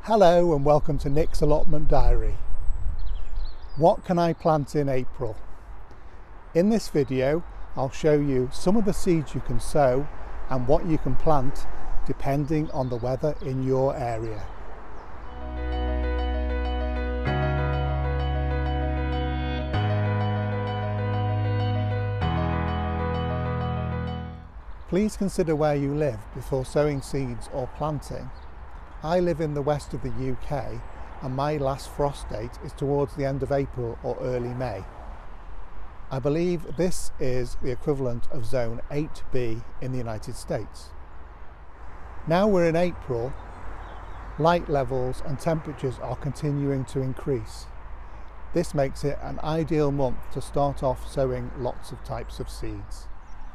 Hello and welcome to Nick's Allotment Diary. What can I plant in April? In this video I'll show you some of the seeds you can sow and what you can plant depending on the weather in your area. Please consider where you live before sowing seeds or planting. I live in the west of the UK and my last frost date is towards the end of April or early May. I believe this is the equivalent of zone 8B in the United States. Now we're in April, light levels and temperatures are continuing to increase. This makes it an ideal month to start off sowing lots of types of seeds.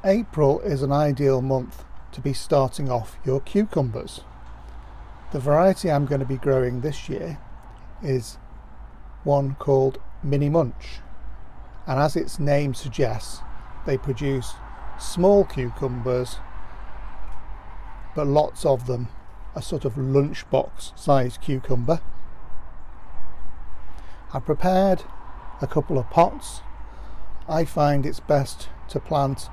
April is an ideal month to be starting off your cucumbers. The variety I'm going to be growing this year is one called Mini Munch, and as its name suggests, they produce small cucumbers, but lots of them, a sort of lunchbox sized cucumber. I prepared a couple of pots. I find it's best to plant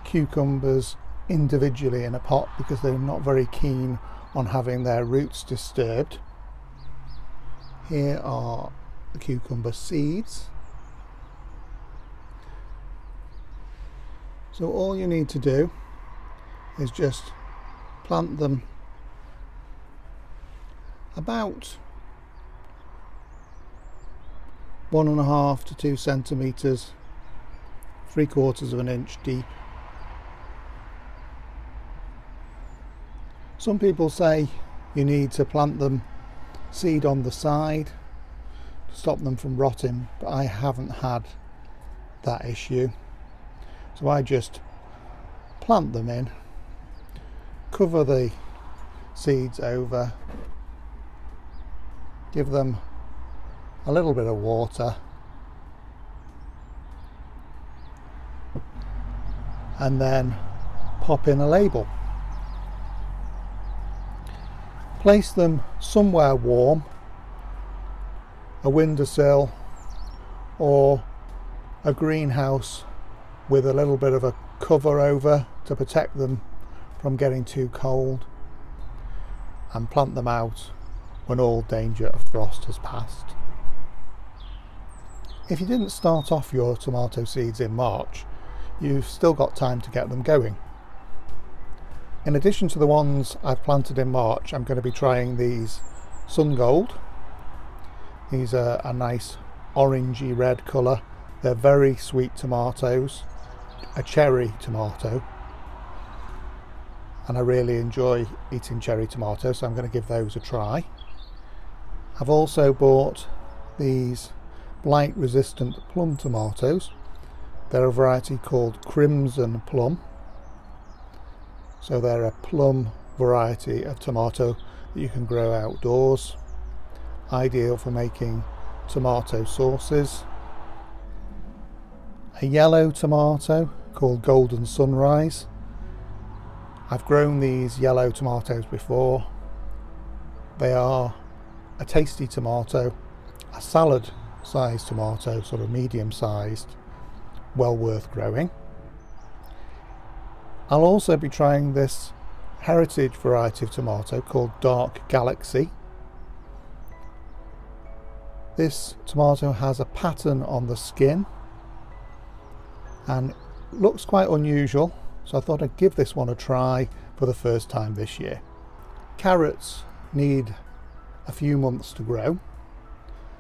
cucumbers individually in a pot because they're not very keen on having their roots disturbed. Here are the cucumber seeds. So all you need to do is just plant them about 1.5 to 2 centimeters, 3/4 of an inch deep. Some people say you need to plant them seed on the side to stop them from rotting, but I haven't had that issue. So I just plant them in, cover the seeds over, give them a little bit of water, and then pop in a label. Place them somewhere warm, a windowsill or a greenhouse with a little bit of a cover over to protect them from getting too cold, and plant them out when all danger of frost has passed. If you didn't start off your tomato seeds in March, you've still got time to get them going. In addition to the ones I've planted in March, I'm going to be trying these Sun Gold. These are a nice orangey red colour. They're very sweet tomatoes, a cherry tomato, and I really enjoy eating cherry tomatoes, so I'm going to give those a try. I've also bought these blight resistant plum tomatoes. They're a variety called Crimson Plum. So they're a plum variety of tomato that you can grow outdoors, ideal for making tomato sauces. A yellow tomato called Golden Sunrise. I've grown these yellow tomatoes before. They are a tasty tomato, a salad sized tomato, sort of medium sized, well worth growing. I'll also be trying this heritage variety of tomato called Dark Galaxy. This tomato has a pattern on the skin and looks quite unusual, so I thought I'd give this one a try for the first time this year. Carrots need a few months to grow,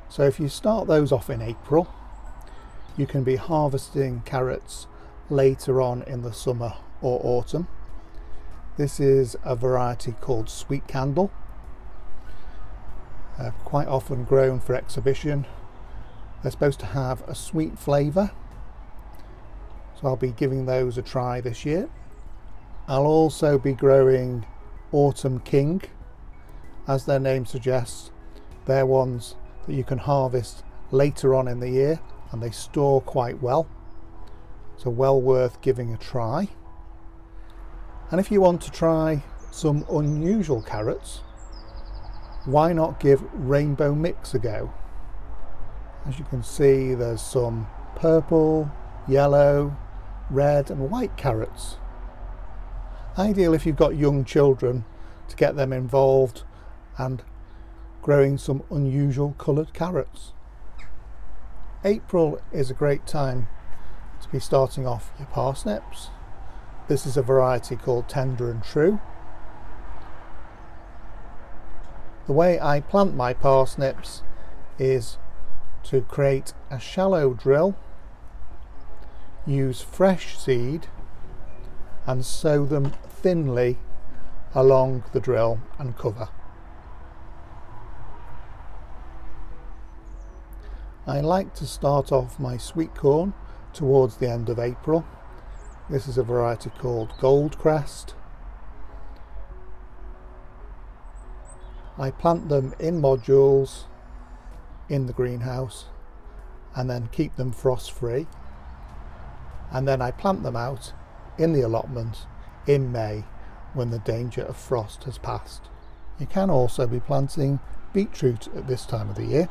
so if you start those off in April, you can be harvesting carrots later on in the summer or autumn. This is a variety called Sweet Candle, quite often grown for exhibition. They're supposed to have a sweet flavour, so I'll be giving those a try this year. I'll also be growing Autumn King. As their name suggests, they're ones that you can harvest later on in the year and they store quite well, so well worth giving a try. And if you want to try some unusual carrots, why not give rainbow mix a go? As you can see, there's some purple, yellow, red and white carrots. Ideal if you've got young children to get them involved and growing some unusual coloured carrots. April is a great time to be starting off your parsnips. This is a variety called Tender and True. The way I plant my parsnips is to create a shallow drill, use fresh seed and sow them thinly along the drill and cover. I like to start off my sweet corn towards the end of April. This is a variety called Goldcrest. I plant them in modules in the greenhouse and then keep them frost free, and then I plant them out in the allotment in May when the danger of frost has passed. You can also be planting beetroot at this time of the year.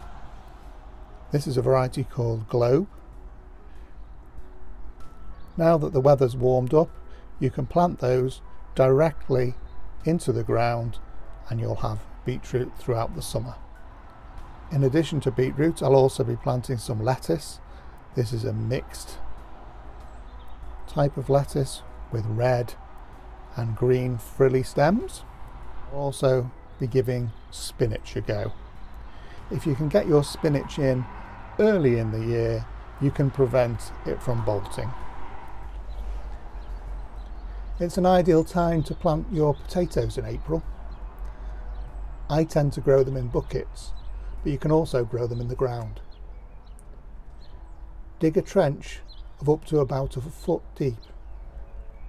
This is a variety called Globe. Now that the weather's warmed up, you can plant those directly into the ground and you'll have beetroot throughout the summer. In addition to beetroot, I'll also be planting some lettuce. This is a mixed type of lettuce with red and green frilly stems. I'll also be giving spinach a go. If you can get your spinach in early in the year, you can prevent it from bolting. It's an ideal time to plant your potatoes in April. I tend to grow them in buckets, but you can also grow them in the ground. Dig a trench of up to about a foot deep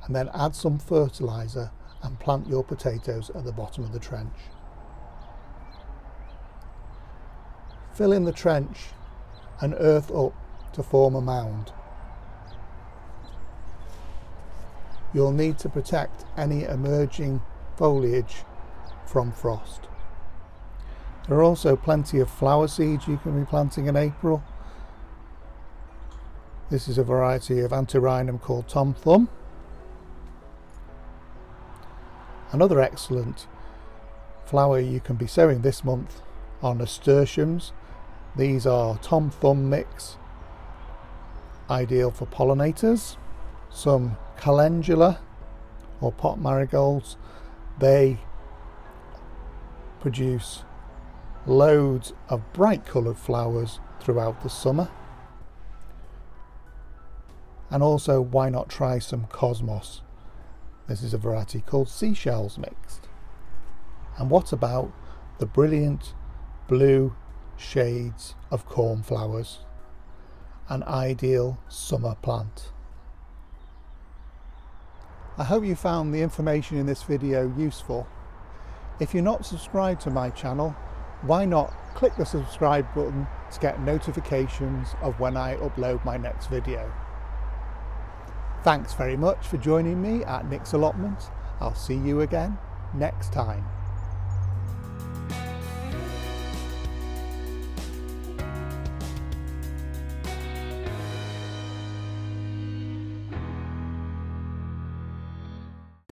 and then add some fertiliser and plant your potatoes at the bottom of the trench. Fill in the trench and earth up to form a mound. You'll need to protect any emerging foliage from frost. There are also plenty of flower seeds you can be planting in April. This is a variety of antirrhinum called Tom Thumb. Another excellent flower you can be sowing this month are nasturtiums. These are Tom Thumb mix, ideal for pollinators. Some calendula or pot marigolds, they produce loads of bright coloured flowers throughout the summer. And also, why not try some cosmos? This is a variety called Seashells mixed. And what about the brilliant blue shades of cornflowers, an ideal summer plant? I hope you found the information in this video useful. If you're not subscribed to my channel, why not click the subscribe button to get notifications of when I upload my next video. Thanks very much for joining me at Nick's Allotment. I'll see you again next time.